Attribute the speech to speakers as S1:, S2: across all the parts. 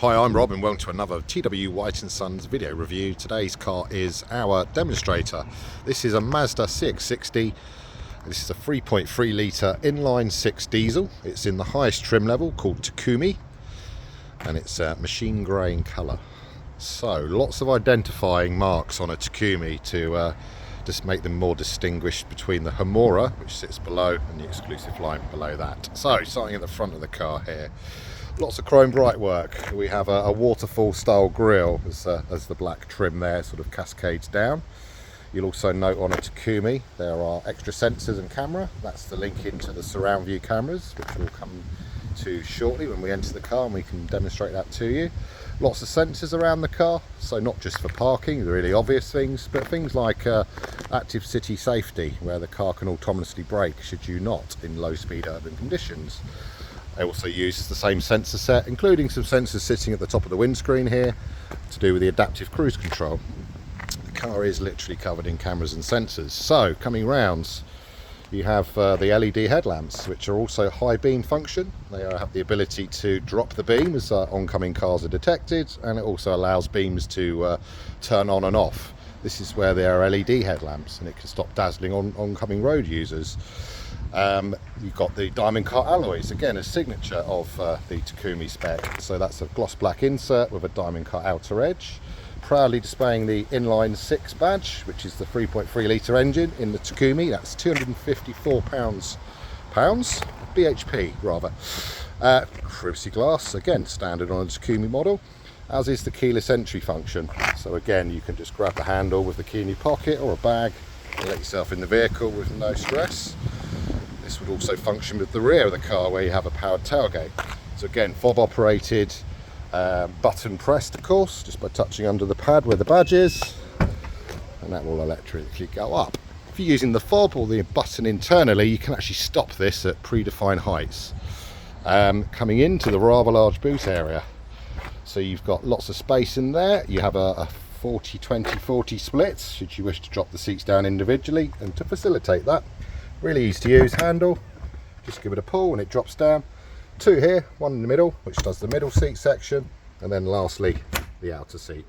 S1: Hi, I'm Rob and welcome to another TW White & Sons video review. Today's car is our Demonstrator. This is a Mazda CX-60. This is a 3.3 litre inline 6 diesel. It's in the highest trim level called Takumi, and it's machine grey in colour. So lots of identifying marks on a Takumi to just make them more distinguished between the Homura, which sits below, and the exclusive line below that. So starting at the front of the car here, lots of chrome bright work. We have a waterfall style grille as the black trim there sort of cascades down. You'll also note on a Takumi there are extra sensors and camera. That's the link into the surround view cameras, which we'll come to shortly when we enter the car and we can demonstrate that to you. Lots of sensors around the car, so not just for parking, the really obvious things, but things like active city safety, where the car can autonomously brake should you not in low speed urban conditions. It also uses the same sensor set, including some sensors sitting at the top of the windscreen here to do with the adaptive cruise control. The car is literally covered in cameras and sensors. So coming round, you have the LED headlamps, which are also high beam function. They have the ability to drop the beam as oncoming cars are detected, and it also allows beams to turn on and off. This is where they are LED headlamps, and it can stop dazzling on oncoming road users. You've got the diamond cut alloys, again a signature of the Takumi spec. So that's a gloss black insert with a diamond cut outer edge, proudly displaying the inline 6 badge, which is the 3.3 litre engine in the Takumi. That's 254 pounds bhp rather. Privacy glass, again standard on a Takumi model, as is the keyless entry function. So again, you can just grab the handle with the key in your pocket or a bag and let yourself in the vehicle with no stress. This would also function with the rear of the car, where you have a powered tailgate. So again, fob operated, button pressed of course, just by touching under the pad where the badge is, and that will electrically go up. If you're using the fob or the button internally, you can actually stop this at predefined heights. Coming into the rather large boot area, so you've got lots of space in there. You have a 40-20-40 split should you wish to drop the seats down individually, and to facilitate that, really easy to use handle, just give it a pull and it drops down. Two here, one in the middle, which does the middle seat section, and then lastly the outer seat.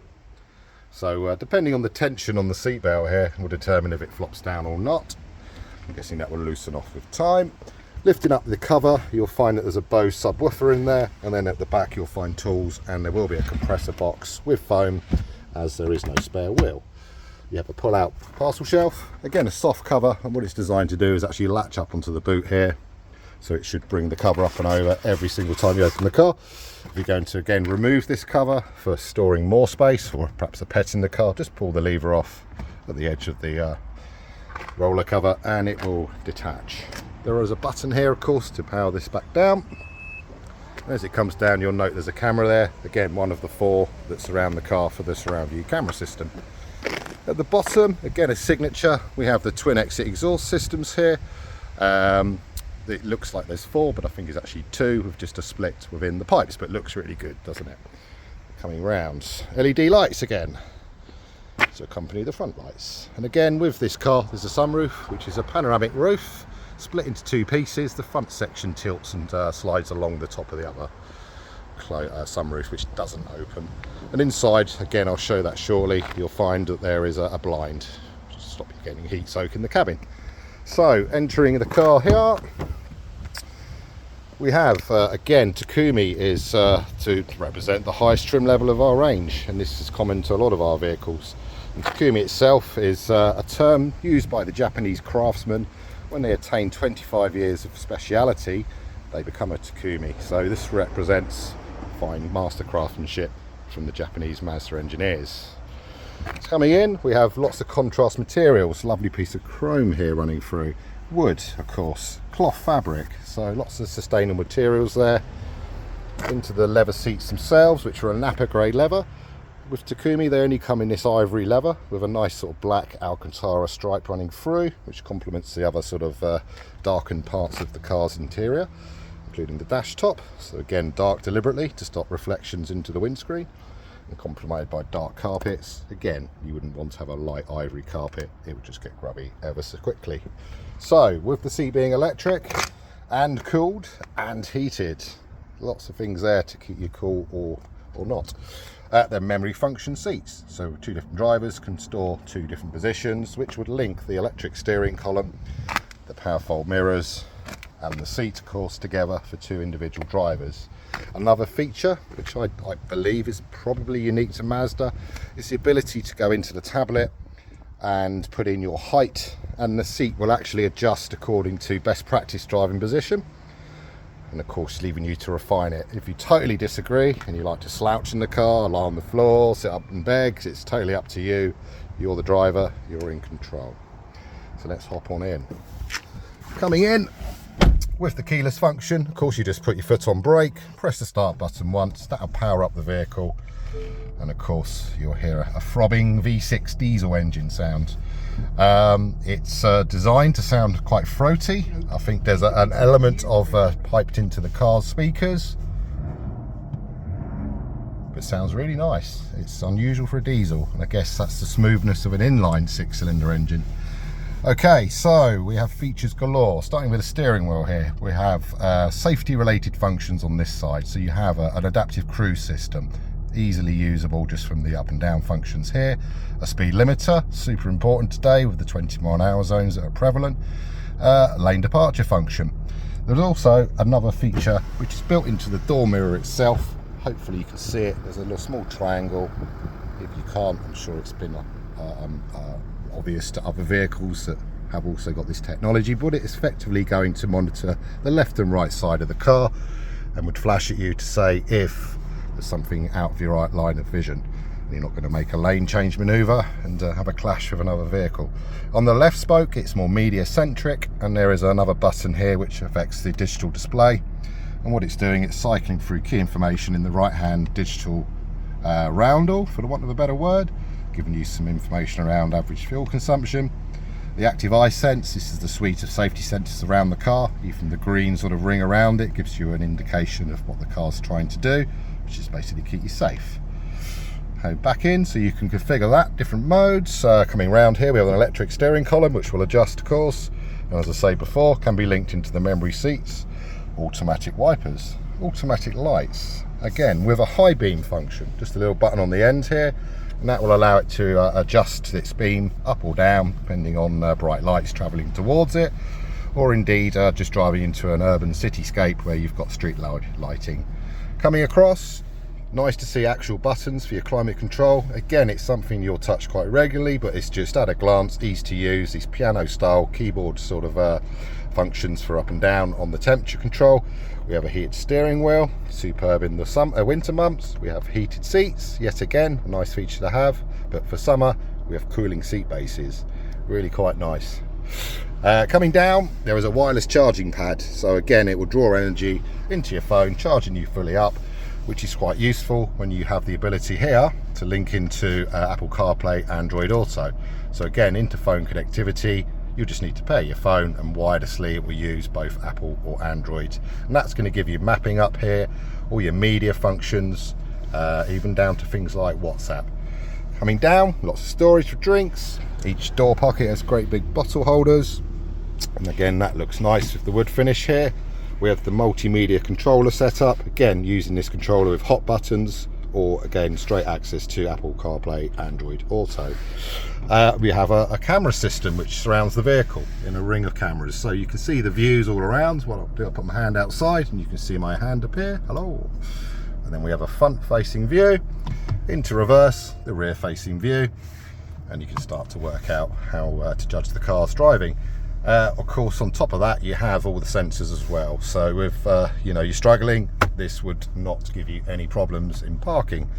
S1: So depending on the tension on the seat belt here will determine if it flops down or not. I'm guessing that will loosen off with time. Lifting up the cover, you'll find that there's a BOSE subwoofer in there, and then at the back you'll find tools, and there will be a compressor box with foam, as there is no spare wheel. You have a pull-out parcel shelf, again a soft cover, and what it's designed to do is actually latch up onto the boot here, so it should bring the cover up and over every single time you open the car. If you're going to again remove this cover for storing more space, or perhaps a pet in the car, just pull the lever off at the edge of the roller cover and it will detach. There is a button here of course to power this back down. As it comes down, you'll note there's a camera there, again one of the 4 that surround the car for the surround view camera system. At the bottom, again a signature, we have the twin exit exhaust systems here. It looks like there's 4, but I think it's actually 2 with just a split within the pipes, but looks really good, doesn't it? Coming round, LED lights again to accompany the front lights. And again with this car there's a sunroof, which is a panoramic roof, split into 2 pieces. The front section tilts and slides along the top of the other sunroof, which doesn't open. And inside, again I'll show that shortly, you'll find that there is a blind to stop you getting heat soak in the cabin. So entering the car here, we have again Takumi is to represent the highest trim level of our range, and this is common to a lot of our vehicles. And Takumi itself is a term used by the Japanese craftsmen. When they attain 25 years of speciality, they become a Takumi. So this represents fine master craftsmanship from the Japanese Mazda engineers. So coming in, we have lots of contrast materials, lovely piece of chrome here running through. Wood, of course, cloth fabric, so lots of sustainable materials there. Into the leather seats themselves, which are a Napa grade leather. With Takumi, they only come in this ivory leather with a nice sort of black Alcantara stripe running through, which complements the other sort of darkened parts of the car's interior, including the dash top. So again, dark deliberately to stop reflections into the windscreen, and complemented by dark carpets. Again, you wouldn't want to have a light ivory carpet, it would just get grubby ever so quickly. So with the seat being electric and cooled and heated, lots of things there to keep you cool or or not. They're memory function seats, so 2 different drivers can store 2 different positions, which would link the electric steering column, the power fold mirrors and the seat, of course, together for 2 individual drivers. Another feature, which I believe is probably unique to Mazda, is the ability to go into the tablet and put in your height, and the seat will actually adjust according to best practice driving position, and of course leaving you to refine it. If you totally disagree and you like to slouch in the car, lie on the floor, sit up and beg, it's totally up to you. You're the driver, you're in control. So let's hop on in. Coming in with the keyless function, of course you just put your foot on brake, press the start button once, that'll power up the vehicle, and of course you'll hear a throbbing V6 diesel engine sound. It's designed to sound quite throaty. I think there's an element of piped into the car's speakers, but it sounds really nice. It's unusual for a diesel, and I guess that's the smoothness of an inline 6-cylinder engine. Okay, so we have features galore, starting with the steering wheel here. We have safety related functions on this side, so you have an adaptive cruise system, easily usable just from the up and down functions here. A speed limiter, super important today with the 20-mile-an-hour zones that are prevalent. Lane departure function. There's also another feature which is built into the door mirror itself. Hopefully you can see it. There's a little small triangle. If you can't, I'm sure it's been obvious to other vehicles that have also got this technology, but it is effectively going to monitor the left and right side of the car and would flash at you to say if there's something out of your right line of vision. You're not going to make a lane change maneuver and have a clash with another vehicle. On the left spoke, it's more media centric, and there is another button here which affects the digital display, and what it's doing, it's cycling through key information in the right hand digital roundel, for the want of a better word, giving you some information around average fuel consumption. The active eye sense, this is the suite of safety sensors around the car. Even the green sort of ring around it gives you an indication of what the car's trying to do, which is basically keep you safe. Back in, so you can configure that, different modes. Coming around here, we have an electric steering column, which will adjust, of course, and as I say before, can be linked into the memory seats. Automatic wipers, automatic lights, again with a high beam function, just a little button on the end here, and that will allow it to adjust its beam up or down depending on bright lights travelling towards it, or indeed just driving into an urban cityscape where you've got street lighting. Coming across, nice to see actual buttons for your climate control. Again, it's something you'll touch quite regularly, but it's just at a glance, easy to use. These piano style keyboard sort of functions for up and down on the temperature control. We have a heated steering wheel, superb in the winter months. We have heated seats, yet again, a nice feature to have, but for summer, we have cooling seat bases. Really quite nice. Coming down, there is a wireless charging pad, so again it will draw energy into your phone, charging you fully up, which is quite useful when you have the ability here to link into Apple CarPlay, Android Auto. So again, into phone connectivity, you just need to pair your phone, and wirelessly it will use both Apple or Android, and that's going to give you mapping up here, all your media functions, even down to things like WhatsApp. Coming down, lots of storage for drinks. Each door pocket has great big bottle holders, and again that looks nice with the wood finish here. We have the multimedia controller set up, again using this controller with hot buttons, or again straight access to Apple CarPlay, Android Auto. We have a camera system which surrounds the vehicle in a ring of cameras, so you can see the views all around. What I'll do, I'll put my hand outside and you can see my hand up here, hello. And then we have a front facing view, into reverse, the rear facing view, and you can start to work out how to judge the car's driving. Of course, on top of that, you have all the sensors as well. So if you're struggling, this would not give you any problems in parking.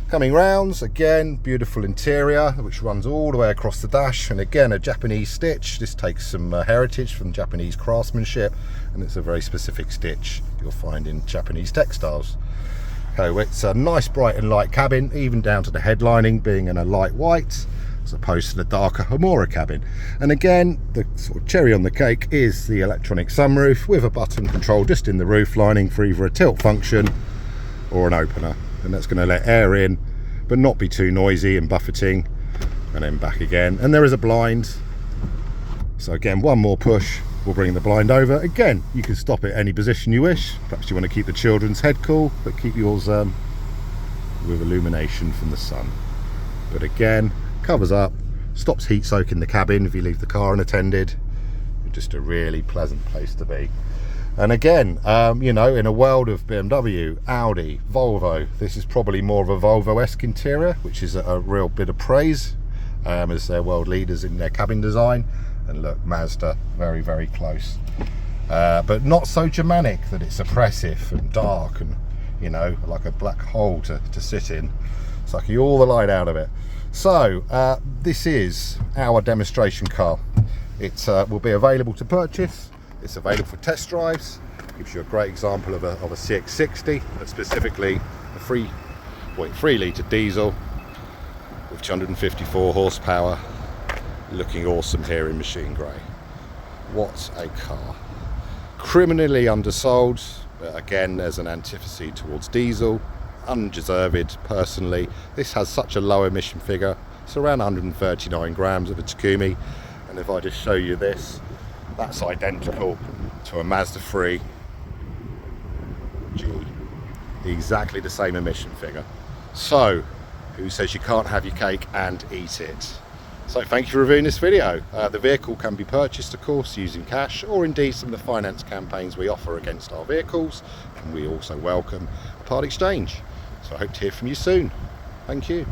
S1: Coming rounds, again, beautiful interior, which runs all the way across the dash. And again, a Japanese stitch. This takes some heritage from Japanese craftsmanship, and it's a very specific stitch you'll find in Japanese textiles. Okay, it's a nice bright and light cabin, even down to the headlining being in a light white, as opposed to the darker Homura cabin. And again, the sort of cherry on the cake is the electronic sunroof with a button control just in the roof lining for either a tilt function or an opener, and that's going to let air in but not be too noisy and buffeting, and then back again. And there is a blind, so again one more push will bring the blind over. Again, you can stop it any position you wish. Perhaps you want to keep the children's head cool but keep yours with illumination from the sun. But again, covers up, stops heat soaking the cabin if you leave the car unattended. Just a really pleasant place to be. And again, you know, in a world of BMW, Audi, Volvo, this is probably more of a Volvo-esque interior, which is a real bit of praise, as they're world leaders in their cabin design. And look, Mazda, very, very close. But not so Germanic that it's oppressive and dark and, you know, like a black hole to sit in, sucking all the light out of it. So, this is our demonstration car. It will be available to purchase. It's available for test drives. Gives you a great example of a CX-60, but specifically a 3.3 litre diesel with 254 horsepower, looking awesome here in machine grey. What a car. Criminally undersold, but again there's an antipathy towards diesel. Undeserved personally. This has such a low emission figure. It's around 139 grams of a Takumi, and if I just show you this, that's identical to a Mazda 3 G. Exactly the same emission figure. So, who says you can't have your cake and eat it? So thank you for reviewing this video. The vehicle can be purchased, of course, using cash, or indeed some of the finance campaigns we offer against our vehicles. And we also welcome a part exchange. So I hope to hear from you soon. Thank you.